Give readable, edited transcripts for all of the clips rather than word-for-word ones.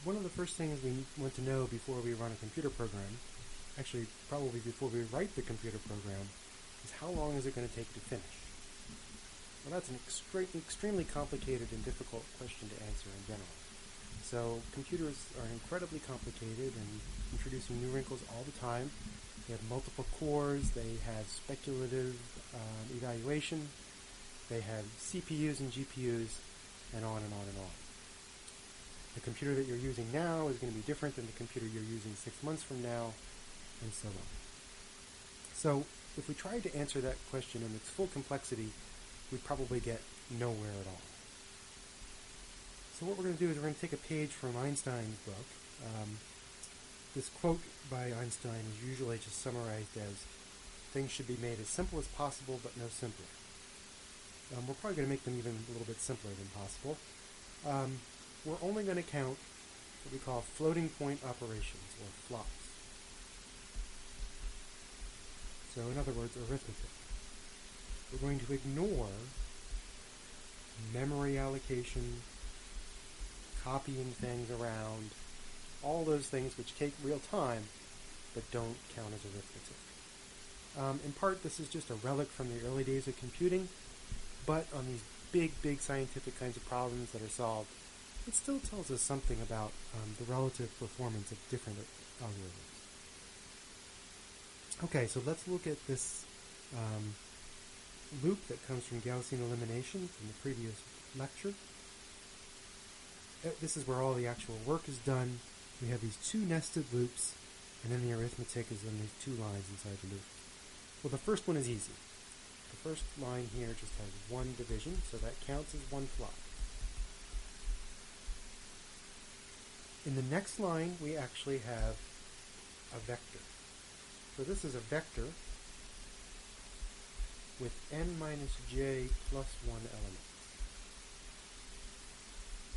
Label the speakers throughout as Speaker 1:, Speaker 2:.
Speaker 1: one of the first things we want to know before we run a computer program, actually probably before we write the computer program, is how long is it going to take to finish? Well, that's an extremely complicated and difficult question to answer in general. So computers are incredibly complicated and introducing new wrinkles all the time. They have multiple cores, they have speculative evaluation, they have CPUs and GPUs, and on and on and on. The computer that you're using now is going to be different than the computer you're using 6 months from now, and so on. So if we tried to answer that question in its full complexity, we'd probably get nowhere at all. So what we're going to do is we're going to take a page from Einstein's book. This quote by Einstein is usually just summarized as, things should be made as simple as possible, but no simpler. We're probably going to make them even a little bit simpler than possible. We're only going to count what we call floating point operations, or flops. So in other words, arithmetic. We're going to ignore memory allocation, copying things around, all those things which take real time but don't count as arithmetic. In part, this is just a relic from the early days of computing, but on these big scientific kinds of problems that are solved, it still tells us something about the relative performance of different algorithms. Okay, so let's look at this loop that comes from Gaussian elimination from the previous lecture. This is where all the actual work is done. We have these two nested loops, and then the arithmetic is in these two lines inside the loop. Well, the first one is easy. The first line here just has one division, so that counts as one flop. In the next line, we actually have a vector. So this is a vector with n minus j plus 1 elements.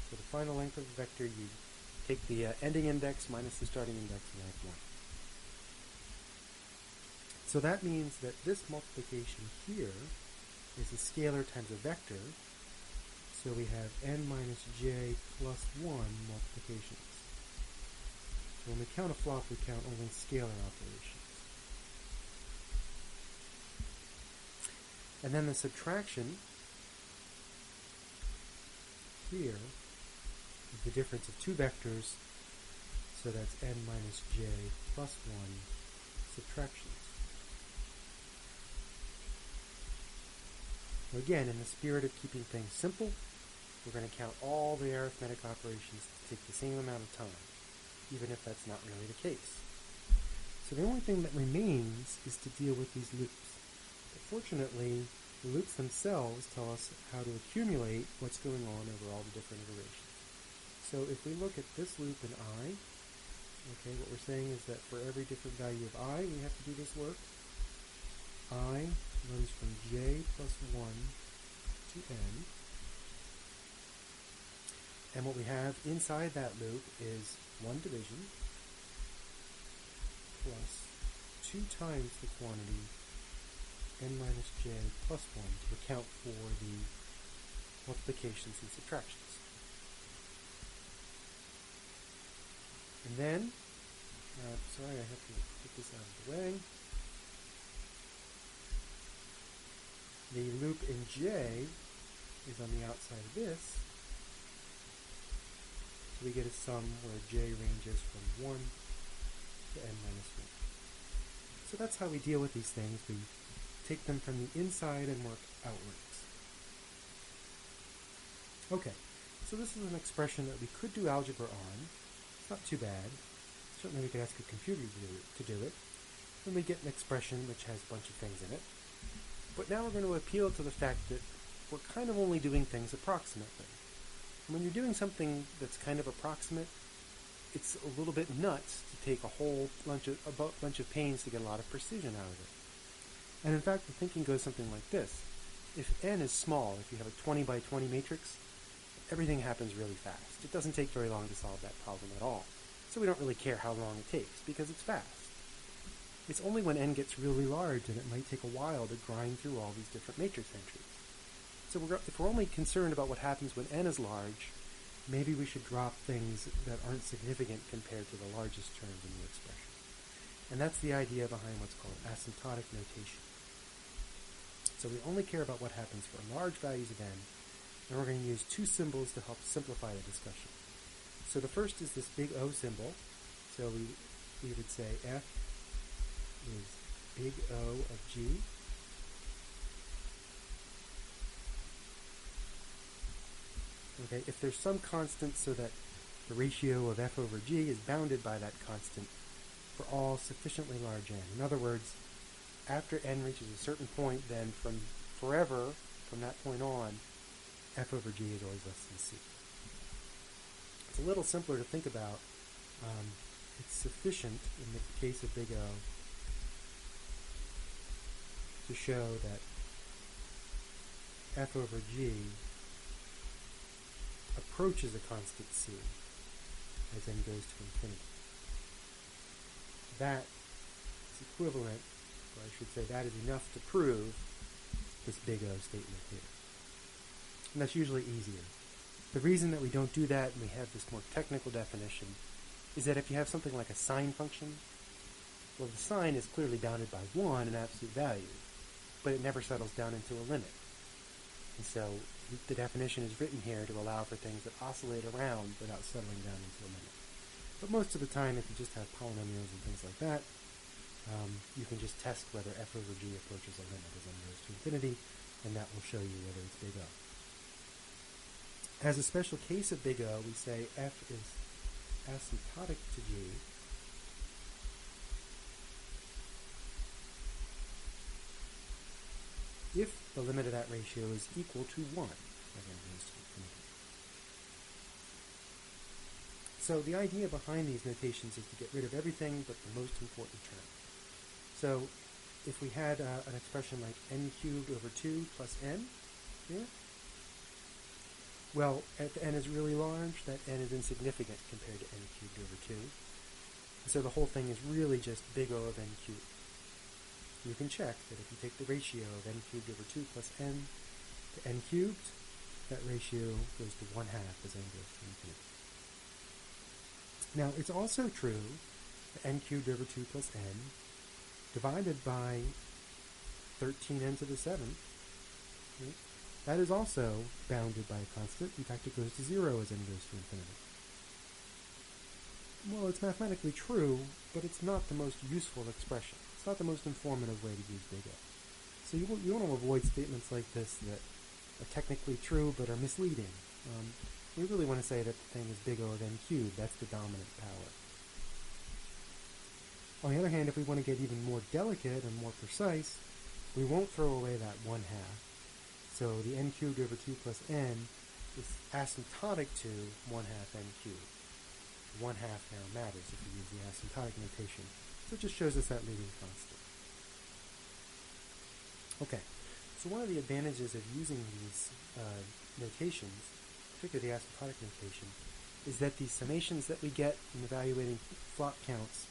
Speaker 1: So the final length of the vector, you take the ending index minus the starting index and add 1. So that means that this multiplication here is a scalar times a vector. So we have n minus j plus 1 multiplications. So when we count a flop, we count only scalar operations. And then the subtraction here is the difference of two vectors, so that's n minus j plus 1 subtractions. So again, in the spirit of keeping things simple, we're going to count all the arithmetic operations to take the same amount of time, even if that's not really the case. So the only thing that remains is to deal with these loops. But fortunately, the loops themselves tell us how to accumulate what's going on over all the different iterations. So if we look at this loop in I, okay, what we're saying is that for every different value of I, we have to do this work. I runs from j plus 1 to n. And what we have inside that loop is one division plus 2 times the quantity n minus j plus 1 to account for the multiplications and subtractions. And then, sorry, I have to put this out of the way. The loop in j is on the outside of this. So we get a sum where j ranges from 1 to n minus 1. So that's how we deal with these things. We take them from the inside and work outwards. Okay, so this is an expression that we could do algebra on. It's not too bad. Certainly we could ask a computer to do it. And we get an expression which has a bunch of things in it. But now we're going to appeal to the fact that we're kind of only doing things approximately. And when you're doing something that's kind of approximate, it's a little bit nuts to take a whole bunch of pains to get a lot of precision out of it. And in fact, the thinking goes something like this. If n is small, if you have a 20 by 20 matrix, everything happens really fast. It doesn't take very long to solve that problem at all. So we don't really care how long it takes, because it's fast. It's only when n gets really large that it might take a while to grind through all these different matrix entries. So if we're only concerned about what happens when n is large, maybe we should drop things that aren't significant compared to the largest terms in the expression. And that's the idea behind what's called asymptotic notation. So we only care about what happens for large values of n, and we're going to use two symbols to help simplify the discussion. So the first is this big O symbol. So we would say f is big O of g. Okay, if there's some constant so that the ratio of f over g is bounded by that constant for all sufficiently large n. In other words, after n reaches a certain point, then from forever, from that point on, f over g is always less than c. It's a little simpler to think about. It's sufficient in the case of big O to show that f over g approaches a constant c as n goes to infinity. That is equivalent, or I should say that is enough to prove this big O statement here. And that's usually easier. The reason that we don't do that and we have this more technical definition is that if you have something like a sine function, well, the sine is clearly bounded by 1 in absolute value, but it never settles down into a limit. And so the definition is written here to allow for things that oscillate around without settling down into a limit. But most of the time, if you just have polynomials and things like that, you can just test whether f over g approaches a limit as n goes to infinity, and that will show you whether it's big O. As a special case of big O, we say f is asymptotic to g if the limit of that ratio is equal to 1 as n goes to infinity. So the idea behind these notations is to get rid of everything but the most important term. So if we had an expression like n cubed over 2 plus n here, well, if n is really large, that n is insignificant compared to n cubed over 2. And so the whole thing is really just big O of n cubed. You can check that if you take the ratio of n cubed over 2 plus n to n cubed, that ratio goes to 1/2 as n goes to infinity. Now, it's also true that n cubed over 2 plus n divided by 13n to the 7th, right? That is also bounded by a constant. In fact, it goes to 0 as n goes to infinity. Well, it's mathematically true, but it's not the most useful expression. It's not the most informative way to use big O. So you want to avoid statements like this that are technically true but are misleading. We really want to say that the thing is big O of n cubed. That's the dominant power. On the other hand, if we want to get even more delicate and more precise, we won't throw away that 1/2. So the n cubed over 2 plus n is asymptotic to 1/2 n cubed. 1/2 now matters if we use the asymptotic notation. So it just shows us that leading constant. Okay, so one of the advantages of using these notations, particularly the asymptotic notation, is that the summations that we get in evaluating flock counts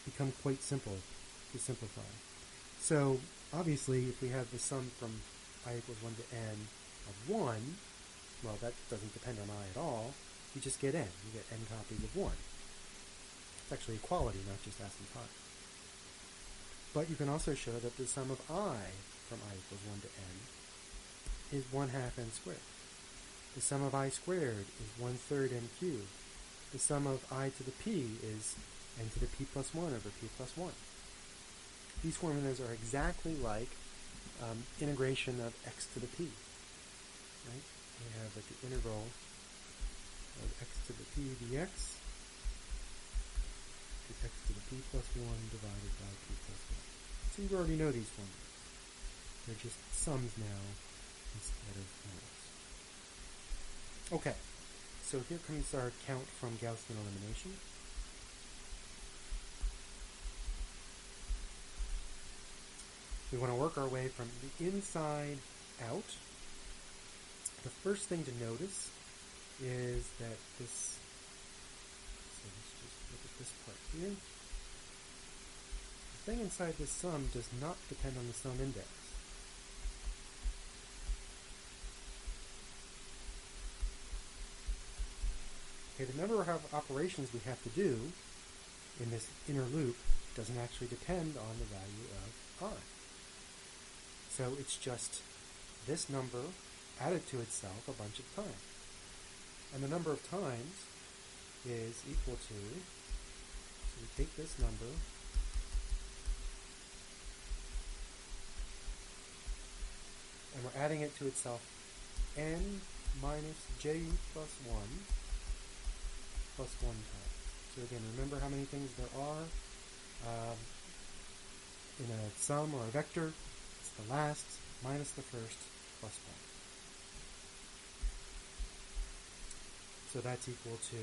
Speaker 1: become quite simple to simplify. So obviously, if we have the sum from I equals 1 to n of 1, well, that doesn't depend on I at all. You just get n. You get n copies of 1. It's actually equality, not just asymptotic. But you can also show that the sum of I from I equals 1 to n is 1/2 n squared. The sum of I squared is 1/3 n cubed. The sum of I to the p is n to the p plus 1 over p plus 1. These formulas are exactly like integration of x to the p. Right? We have that the integral of x to the p dx is x to the p plus 1 divided by p plus 1. So you already know these formulas. They're just sums now instead of numbers. Okay, so here comes our count from Gaussian elimination. We want to work our way from the inside out. The first thing to notice is that this, so let's just look at this part here. The thing inside this sum does not depend on the sum index. Okay, the number of operations we have to do in this inner loop doesn't actually depend on the value of I. So it's just this number added to itself a bunch of times. And the number of times is equal to, so we take this number, and we're adding it to itself n minus j plus 1 plus 1 times. So again, remember how many things there are in a sum or a vector. It's the last minus the first plus 1. So that's equal to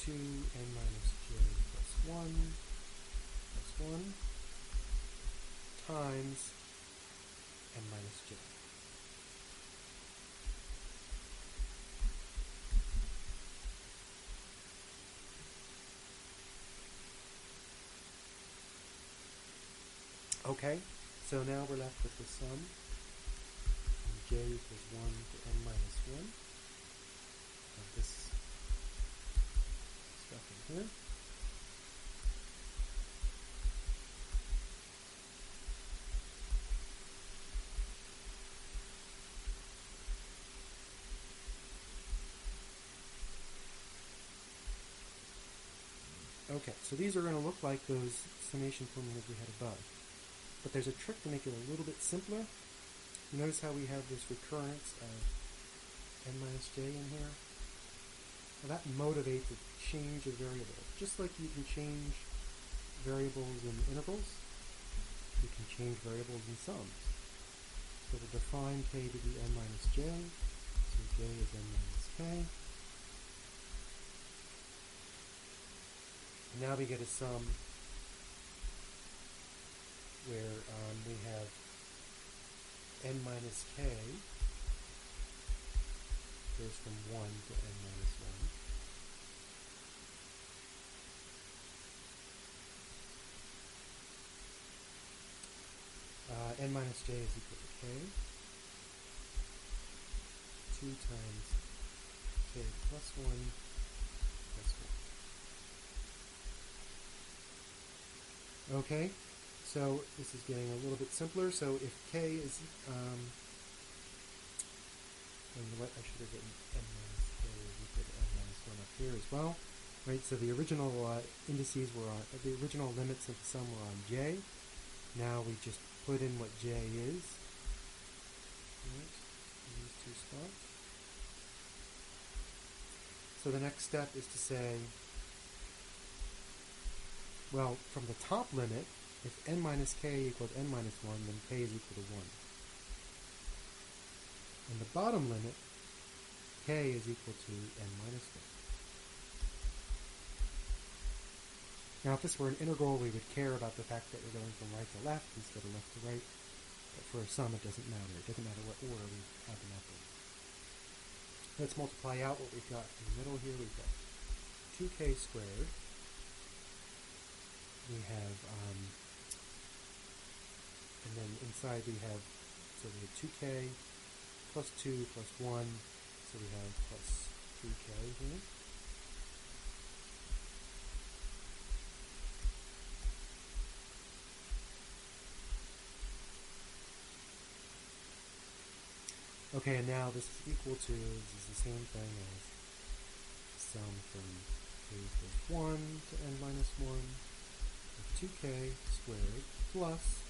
Speaker 1: 2n minus j plus 1 plus 1 times n minus j. Okay, so now we're left with the sum from j equals 1 to n minus 1 of this stuff in here. Okay, so these are going to look like those summation formulas we had above. But there's a trick to make it a little bit simpler. You notice how we have this recurrence of n minus j in here? Well, that motivates a change of variables. Just like you can change variables in intervals, you can change variables in sums. So we'll define k to be n minus j, so j is n minus k. And now we get a sum where we have n minus k goes from 1 to n minus 1. N minus j is equal to k. 2 times k plus 1 plus 1. Okay, so this is getting a little bit simpler. So if k is, what I should have written n minus k is equal to n minus 1 up here as well. Right, so the original indices were on, the original limits of the sum were on j. Now we just put in what j is. Right, in these two spots. So the next step is to say, well, from the top limit, if n minus k equals n minus 1, then k is equal to 1. And the bottom limit, k is equal to n minus 1. Now, if this were an integral, we would care about the fact that we're going from right to left instead of left to right. But for a sum, it doesn't matter. It doesn't matter what order we have them up in. Let's multiply out what we've got in the middle here. We've got 2k squared. We have, and then inside we have, so we have 2k plus 2 plus 1, so we have plus 3k here. Okay, and now this is equal to, this is the same thing as sum from k equals 1 to n minus 1 of 2k squared plus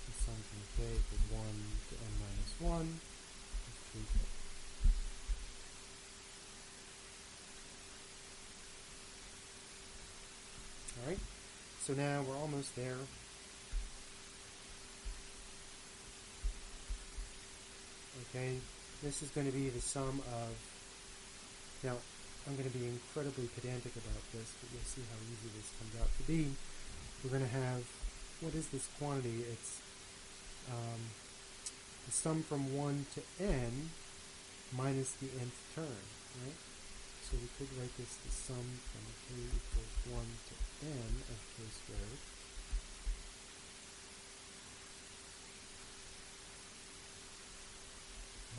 Speaker 1: the sum from k equals 1 to n minus 1 of 3k. Alright, so now we're almost there. Okay, this is going to be the sum of, now I'm going to be incredibly pedantic about this, but you'll see how easy this comes out to be. We're going to have, what is this quantity? It's the sum from 1 to n minus the nth term, right? So we could write this the sum from k equals 1 to n of k squared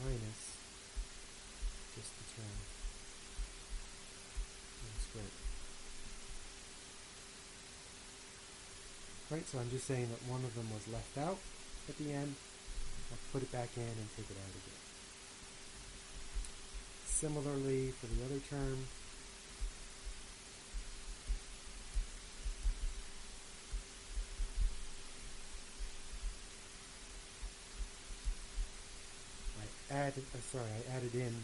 Speaker 1: minus right? So I'm just saying that one of them was left out at the end. I'll put it back in and take it out again. Similarly, for the other term, I added in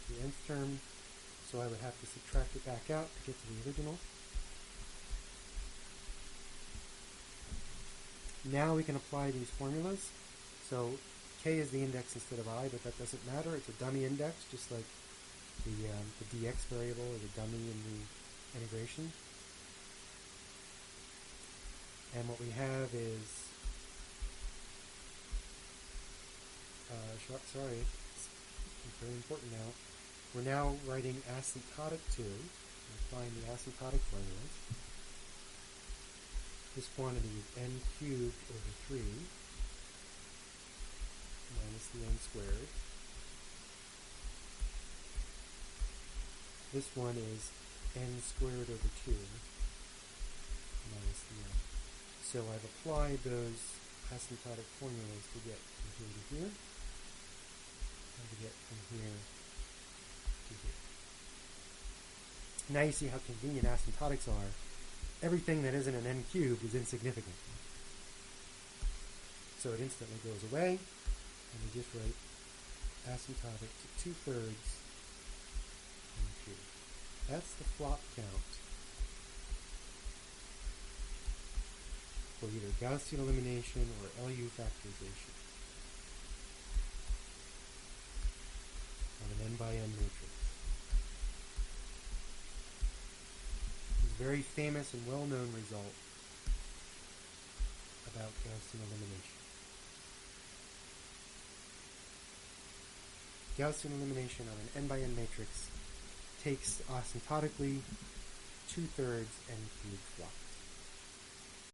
Speaker 1: the nth term, so I would have to subtract it back out to get to the original. Now we can apply these formulas. So k is the index instead of I, but that doesn't matter. It's a dummy index, just like the dx variable is a dummy in the integration. And what we have is, it's very important now. We're now writing asymptotic to, applying the asymptotic formulas. This quantity is n cubed over 3 minus the n squared. This one is n squared over 2 minus the n. So I've applied those asymptotic formulas to get from here to here, and to get from here to here. Now you see how convenient asymptotics are. Everything that isn't an n cubed is insignificant. So it instantly goes away, and we just write asymptotic to 2/3 n cubed. That's the flop count for either Gaussian elimination or LU factorization of an n by n matrix. Very famous and well-known result about Gaussian elimination. Gaussian elimination on an n by n matrix takes asymptotically 2/3 n cubed flop.